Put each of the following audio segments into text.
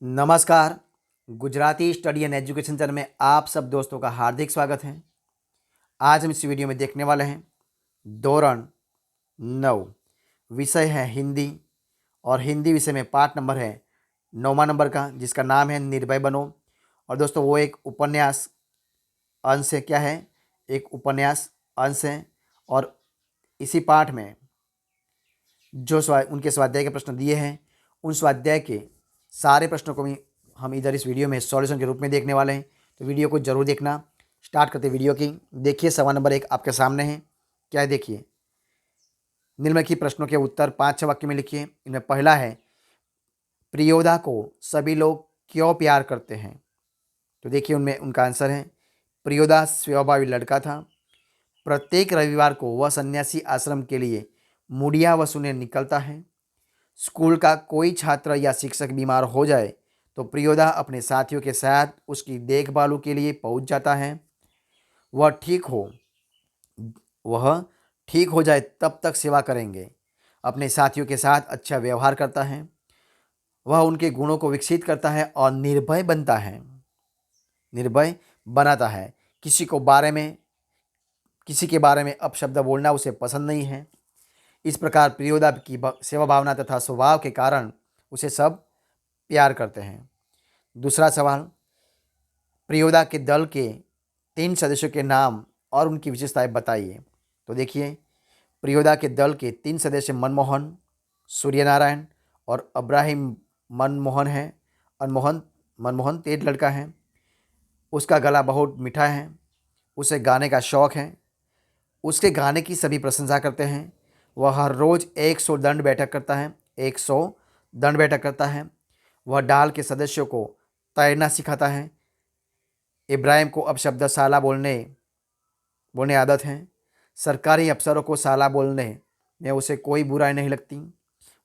नमस्कार। Gujarati study and education channel में आप सब दोस्तों का हार्दिक स्वागत है। आज हम इस वीडियो में देखने वाले हैं धोरण 9, विषय है हिंदी और हिंदी विषय में पाठ नंबर है 9वां नंबर का, जिसका नाम है निर्भय बनो। और दोस्तों वो एक उपन्यास अंश है। क्या है? एक उपन्यास अंश है। और इसी पाठ में जो उनके स्वाध्याय के प्रश्न दिए हैं, उन स्वाध्याय के सारे प्रश्नों को भी हम इधर इस वीडियो में सॉल्यूशन के रूप में देखने वाले हैं। तो वीडियो को जरूर देखना। स्टार्ट करते वीडियो की। देखिए सवाल नंबर 1 आपके सामने है। क्या है? देखिए, निम्नलिखित प्रश्नों के उत्तर 5-6 वाक्य में लिखिए। इनमें पहला है, प्रियोदा को सभी लोग क्यों प्यार करते हैं? तो देखिए उनमें उनका आंसर है, प्रियोदा स्वभावी लड़का था। प्रत्येक रविवार को वह सन्यासी आश्रम के लिए मुड़िया वसूलने निकलता है। स्कूल का कोई छात्र या शिक्षक बीमार हो जाए तो प्रियोदा अपने साथियों के साथ उसकी देखभाल के लिए पहुंच जाता है। वह ठीक हो वह ठीक हो जाए तब तक सेवा करेंगे। अपने साथियों के साथ अच्छा व्यवहार करता है। वह उनके गुणों को विकसित करता है और निर्भय बनाता है। किसी के बारे में अपशब्द बोलना उसे पसंद नहीं है। इस प्रकार प्रियोदा की सेवा भावना तथा स्वभाव के कारण उसे सब प्यार करते हैं। दूसरा सवाल, प्रियोदा के दल के 3 सदस्यों के नाम और उनकी विशेषताएं बताइए। तो देखिए, प्रियोदा के दल के 3 सदस्य मनमोहन, सूर्यनारायण और अब्राहिम मनमोहन हैं। मनमोहन तेज लड़का है। उसका गला बहुत मीठा है। उसे गाने का शौक है। उसके गाने की सभी प्रशंसा करते हैं। वह हर रोज़ 100 दंड बैठक करता है। 100 दंड बैठक करता है। वह डाल के सदस्यों को तैरना सिखाता है। इब्राहिम को अपशब्द साला बोलने आदत है। सरकारी अफसरों को साला बोलने में उसे कोई बुराई नहीं लगती।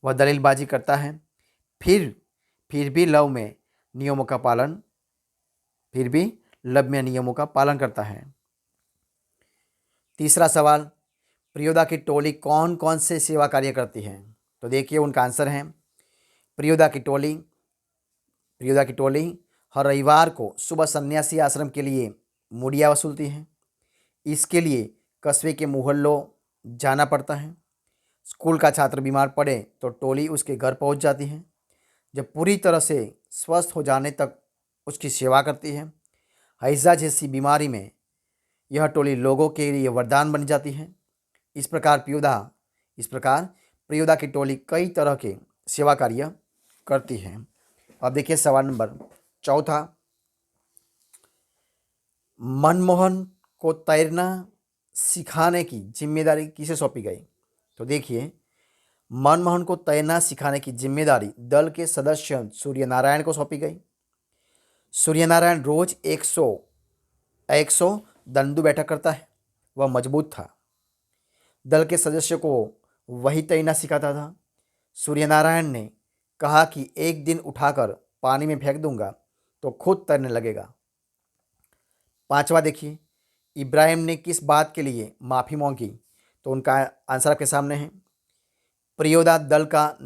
वह दलीलबाजी करता है। फिर फिर भी लव में नियमों का पालन फिर भी लब में नियमों का पालन करता है। तीसरा सवाल, प्रियोदा की टोली कौन कौन से सेवा कार्य करती है? तो देखिए उनका आंसर है, प्रियोदा की टोली हर रविवार को सुबह सन्यासी आश्रम के लिए मुड़िया वसूलती है। इसके लिए कस्बे के मोहल्लों जाना पड़ता है। स्कूल का छात्र बीमार पड़े तो टोली उसके घर पहुंच जाती है। जब पूरी तरह से स्वस्थ हो जाने तक उसकी सेवा करती है। हैजा जैसी बीमारी में यह टोली लोगों के लिए वरदान बन जाती है। इस प्रकार प्रियोदा की टोली कई तरह के सेवा कार्य करती है। अब देखिए सवाल नंबर 4, मनमोहन को तैरना सिखाने की जिम्मेदारी किसे सौंपी गई? तो देखिए, मनमोहन को तैरना सिखाने की जिम्मेदारी दल के सदस्य सूर्यनारायण को सौंपी गई। सूर्यनारायण रोज 100 दंडु बैठक करता है। वह मजबूत था। दल के सदस्यों को वही तैरना सिखाता था। सूर्यनारायण ने कहा कि एक दिन उठाकर पानी में फेंक दूंगा तो खुद तैरने लगेगा। 5वां देखिए, इब्राहिम ने किस बात के लिए माफ़ी मांगी? तो उनका आंसर आपके सामने है, प्रियोदा दल का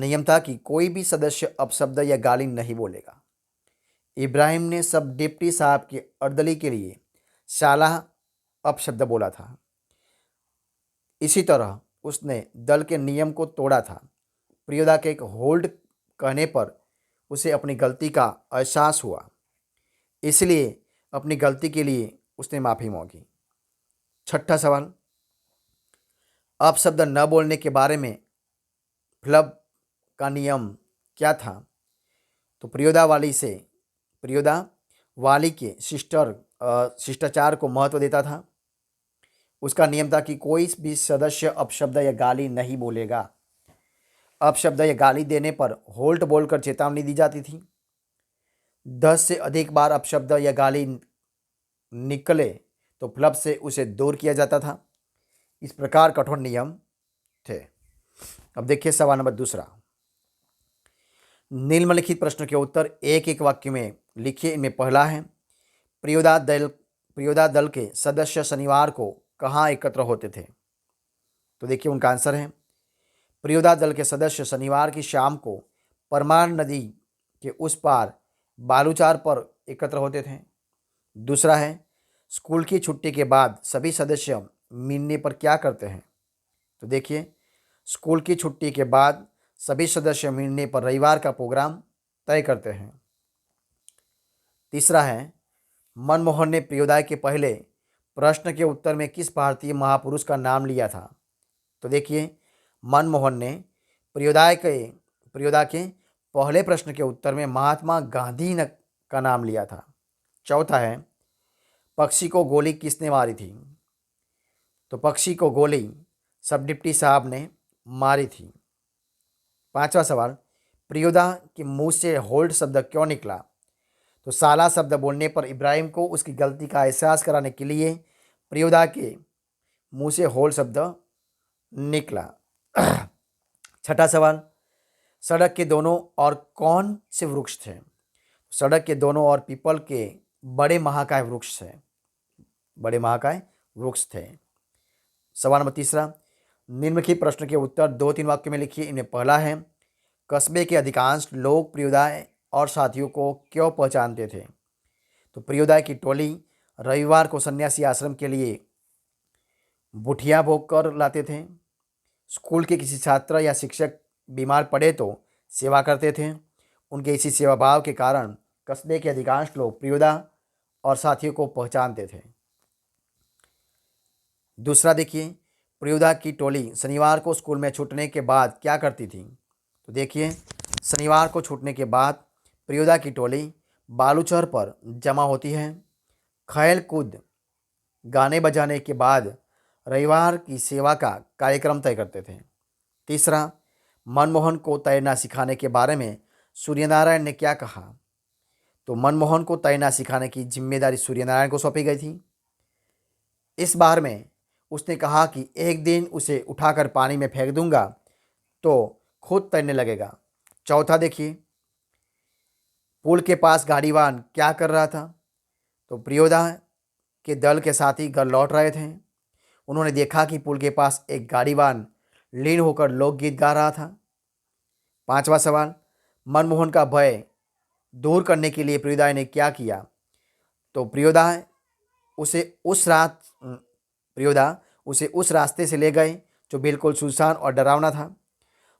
नियम था कि कोई भी सदस्य अपशब्द या गाली नहीं बोलेगा। इब्राहिम ने सब डिप्टी साहब की अर्दली के लिए साला अपशब्द बोला था। इसी तरह उसने दल के नियम को तोड़ा था। प्रियोदा के एक होल्ड कहने पर उसे अपनी गलती का एहसास हुआ, इसलिए अपनी गलती के लिए उसने माफ़ी मांगी। 6ठा सवाल, अपशब्द न बोलने के बारे में फ्लब का नियम क्या था? तो प्रियोदा वाली के शिष्टाचार को महत्व देता था। उसका नियम था कि कोई भी सदस्य अपशब्द या गाली नहीं बोलेगा। अपशब्द या गाली देने पर होल्ट बोलकर चेतावनी दी जाती थी। 10 से अधिक बार अपशब्द या गाली निकले तो फ्लब से उसे दूर किया जाता था। इस प्रकार कठोर नियम थे। अब देखिए सवाल नंबर 2, निम्नलिखित प्रश्नों के उत्तर एक एक वाक्य में लिखिए। इनमें पहला है, प्रियोदा दल के सदस्य शनिवार को कहाँ एकत्र होते थे? तो देखिए उनका आंसर है, प्रियोदा दल के सदस्य शनिवार की शाम को परमान नदी के उस पार बालूचार पर एकत्र होते थे। दूसरा है, स्कूल की छुट्टी के बाद सभी सदस्य मिलने पर क्या करते हैं? तो देखिए, स्कूल की छुट्टी के बाद सभी सदस्य मिलने पर रविवार का प्रोग्राम तय करते हैं। तीसरा है, मनमोहन ने प्रियोदा के पहले प्रश्न के उत्तर में किस भारतीय महापुरुष का नाम लिया था? तो देखिए, मनमोहन ने प्रियोदा के पहले प्रश्न के उत्तर में महात्मा गांधी का नाम लिया था। चौथा है, पक्षी को गोली किसने मारी थी? तो पक्षी को गोली सब डिप्टी साहब ने मारी थी। पांचवा सवाल, प्रियोदा के मुंह से होल्ड शब्द क्यों निकला? तो साला शब्द बोलने पर इब्राहिम को उसकी गलती का एहसास कराने के लिए प्रियोदा के मुंह से होल्ड शब्द निकला। छठा सवाल, सड़क के दोनों ओर कौन से वृक्ष थे? सड़क के दोनों ओर पीपल के बड़े महाकाय वृक्ष थे। सवाल नंबर तीसरा, निम्नलिखित प्रश्न के उत्तर 2-3 वाक्य में लिखिए। इनमें पहला है, कस्बे के अधिकांश लोग प्रियोदा और साथियों को क्यों पहचानते थे? तो प्रियोदा की टोली रविवार को सन्यासी आश्रम के लिए बुठिया भोग कर लाते थे। स्कूल के किसी छात्र या शिक्षक बीमार पड़े तो सेवा करते थे। उनके इसी सेवा भाव के कारण कस्बे के अधिकांश लोग प्रियोदा और साथियों को पहचानते थे। दूसरा देखिए, प्रियोदा की टोली शनिवार को स्कूल में छूटने के बाद क्या करती थी? तो देखिए, शनिवार को छूटने के बाद प्रियोदा की टोली बालूचर पर जमा होती है। खेल कूद गाने बजाने के बाद रविवार की सेवा का कार्यक्रम तय करते थे। तीसरा, मनमोहन को तैरना सिखाने के बारे में सूर्यनारायण ने क्या कहा? तो मनमोहन को तैरना सिखाने की जिम्मेदारी सूर्यनारायण को सौंपी गई थी। इस बार में उसने कहा कि एक दिन उसे उठाकर पानी में फेंक दूंगा तो खुद तैरने लगेगा। चौथा देखिए, पुल के पास गाड़ीवान क्या कर रहा था? तो प्रियोदा के दल के साथी घर लौट रहे थे। उन्होंने देखा कि पुल के पास एक गाड़ीवान लीन होकर लोकगीत गा रहा था। पांचवा सवाल, मनमोहन का भय दूर करने के लिए प्रियोदा ने क्या किया? तो प्रियोदा उसे उस रास्ते से ले गए जो बिल्कुल सुनसान और डरावना था।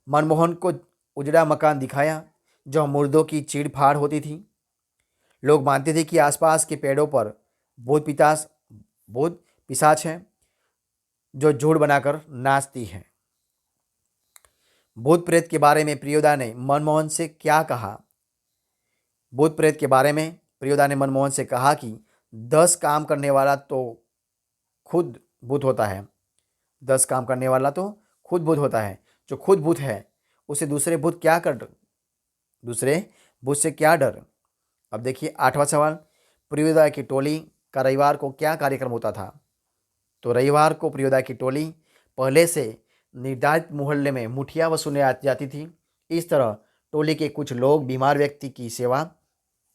मनमोहन को उजड़ा मकान दिखाया जो मुर्दों की चीड़ फाड़ होती थी। लोग मानते थे कि आसपास के पेड़ों पर भूत पिशाच हैं जो झूठ बनाकर नाचती हैं। भूत प्रेत के बारे में प्रियोदा ने मनमोहन से क्या कहा? भूत प्रेत के बारे में प्रियोदा ने मनमोहन से कहा कि 10 काम करने वाला तो खुद भूत होता है। 10 काम करने वाला तो खुद भूत होता है। जो खुद भूत है उसे दूसरे भूत से क्या डर? अब देखिए, आठवां सवाल, प्रियोदा की टोली का रविवार को क्या कार्यक्रम होता था? तो रविवार को प्रियोदा की टोली पहले से निर्धारित मोहल्ले में मुठिया वसूलने जाती थी। इस तरह टोली के कुछ लोग बीमार व्यक्ति की सेवा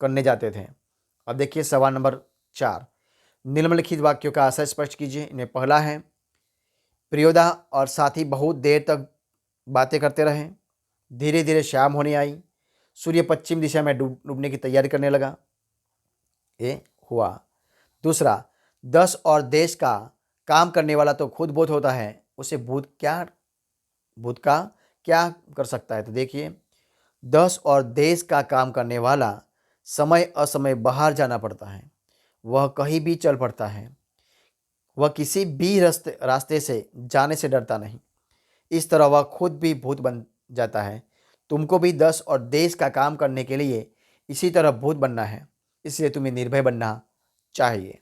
करने जाते थे। अब देखिए सवाल नंबर 4, निम्नलिखित वाक्यों का आशय स्पष्ट कीजिए। इनमें पहला है, प्रियोदा और साथी बहुत देर तक बातें करते रहे। धीरे धीरे शाम होने आई। सूर्य पश्चिम दिशा में डूबने की तैयारी करने लगा। ये हुआ। दूसरा, 10 और देश का काम करने वाला तो खुद भूत होता है। उसे भूत का क्या कर सकता है? तो देखिए, 10 और देश का काम करने वाला समय असमय बाहर जाना पड़ता है। वह कहीं भी चल पड़ता है। वह किसी भी रास्ते से जाने से डरता नहीं। इस तरह वह खुद भी भूत बन जाता है। तुमको भी 10 और देश का काम करने के लिए इसी तरह भूत बनना है। इसलिए तुम्हें निर्भय बनना चाहिए।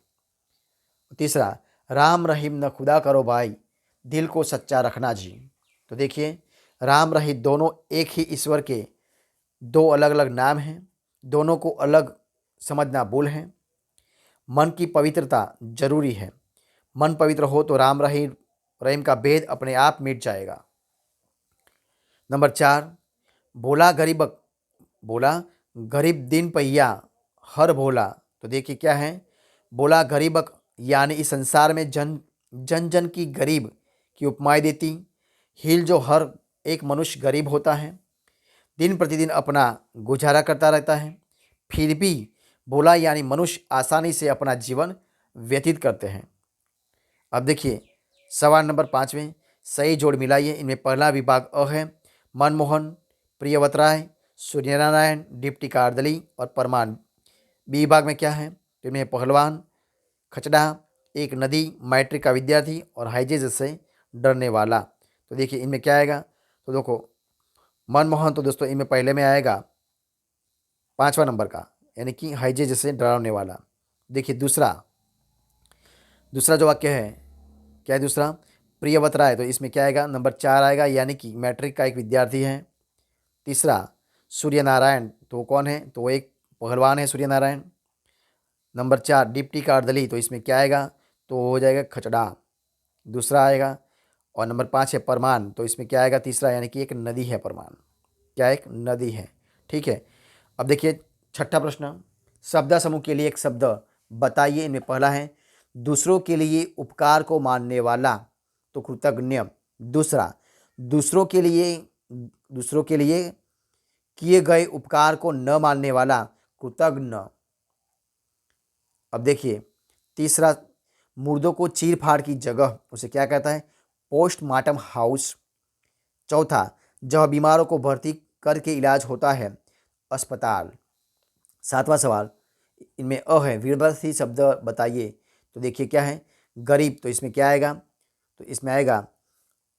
तीसरा, राम रहीम न खुदा करो भाई, दिल को सच्चा रखना जी। तो देखिए, राम रहीम दोनों एक ही ईश्वर के 2 अलग अलग नाम हैं। दोनों को अलग समझना भूल है। मन की पवित्रता जरूरी है। मन पवित्र हो तो राम रहीम का भेद अपने आप मिट जाएगा। नंबर 4, बोला गरीब दिन पहिया हर भोला। तो देखिए क्या है, बोला गरीबक यानी इस संसार में जन जन की गरीब की उपमाएं देती। हिल जो हर एक मनुष्य गरीब होता है, दिन प्रतिदिन अपना गुजारा करता रहता है, फिर भी भोला यानी मनुष्य आसानी से अपना जीवन व्यतीत करते हैं। अब देखिए सवाल नंबर 5वें, सही जोड़ मिलाइए। इनमें पहला विभाग अ है मनमोहन, प्रियव्रत राय, सूर्यनारायण, डिप्टी कार्दली और परमान। बी विभाग में क्या है, तो इनमें पहलवान, खचड़ा, एक नदी, मैट्रिक का विद्यार्थी और हाइजेज से डरने वाला। तो देखिए इनमें क्या आएगा, तो देखो मनमोहन तो दोस्तों इनमें पहले में आएगा 5वां नंबर का, यानी कि हाइजेज से डराने वाला। देखिए दूसरा जो वाक्य है, क्या है दूसरा, प्रियव्रत राय, तो इसमें क्या आएगा, नंबर 4 आएगा, यानी कि मैट्रिक का एक विद्यार्थी है। तीसरा सूर्यनारायण, तो वो कौन है, तो वो एक पहलवान है सूर्यनारायण। नंबर 4 डिप्टी कार्दली, तो इसमें क्या आएगा, तो हो जाएगा खचड़ा, दूसरा आएगा। और नंबर 5 है परमान, तो इसमें क्या आएगा, तीसरा, यानी कि एक नदी है परमान, क्या एक नदी है। ठीक है। अब देखिए छठा प्रश्न, शब्द समूह के लिए एक शब्द बताइए। इनमें पहला है दूसरों के लिए उपकार को मानने वाला, तो कृतज्ञ। दूसरा दूसरों के लिए किए गए उपकार को न मानने वाला, कृतज्ञ। अब देखिए तीसरा, मुर्दों को चीर फाड़ की जगह उसे क्या कहता है, पोस्टमार्टम हाउस। चौथा, जहाँ बीमारों को भर्ती करके इलाज होता है, अस्पताल। सातवां सवाल, इनमें अ है वीरभद्र शब्द बताइए। तो देखिए क्या है, गरीब, तो इसमें क्या आएगा, तो इसमें आएगा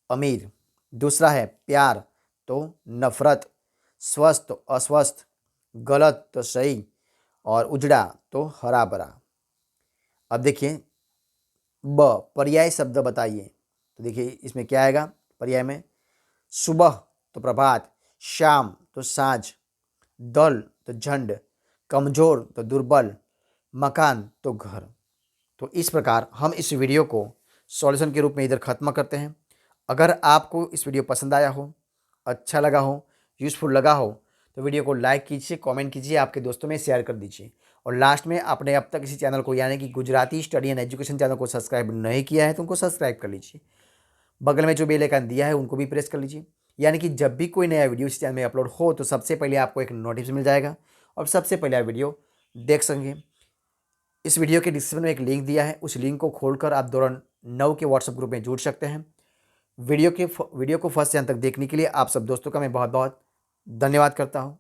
अमीर। दूसरा है प्यार, तो नफरत। स्वस्थ तो अस्वस्थ, गलत तो सही, और उजड़ा तो हरा भरा। अब देखिए ब, पर्याय शब्द बताइए। तो देखिए इसमें क्या आएगा, पर्याय में सुबह तो प्रभात, शाम तो साँझ, दल तो झंड, कमजोर तो दुर्बल, मकान तो घर। तो इस प्रकार हम इस वीडियो को सॉल्यूशन के रूप में इधर ख़त्म करते हैं। अगर आपको इस वीडियो पसंद आया हो, अच्छा लगा हो, यूज़फुल लगा हो, तो वीडियो को लाइक कीजिए, कमेंट कीजिए, आपके दोस्तों में शेयर कर दीजिए। और लास्ट में आपने अब तक इसी चैनल को यानी कि Gujarati study and education channel को सब्सक्राइब नहीं किया है तो उनको सब्सक्राइब कर लीजिए। बगल में जो बेल आइकन दिया है उनको भी प्रेस कर लीजिए, यानी कि जब भी कोई नया वीडियो इस चैनल में अपलोड हो तो सबसे पहले आपको एक नोटिफिकेशन मिल जाएगा और सबसे पहले आप वीडियो देख सकेंगे। इस वीडियो के डिस्क्रिप्शन में एक लिंक दिया है, उस लिंक को खोलकर आप दौरान 9 के व्हाट्सएप ग्रुप में जुड़ सकते हैं। वीडियो को फर्स्ट से अंत तक देखने के लिए आप सब दोस्तों का मैं बहुत बहुत धन्यवाद करता हूँ।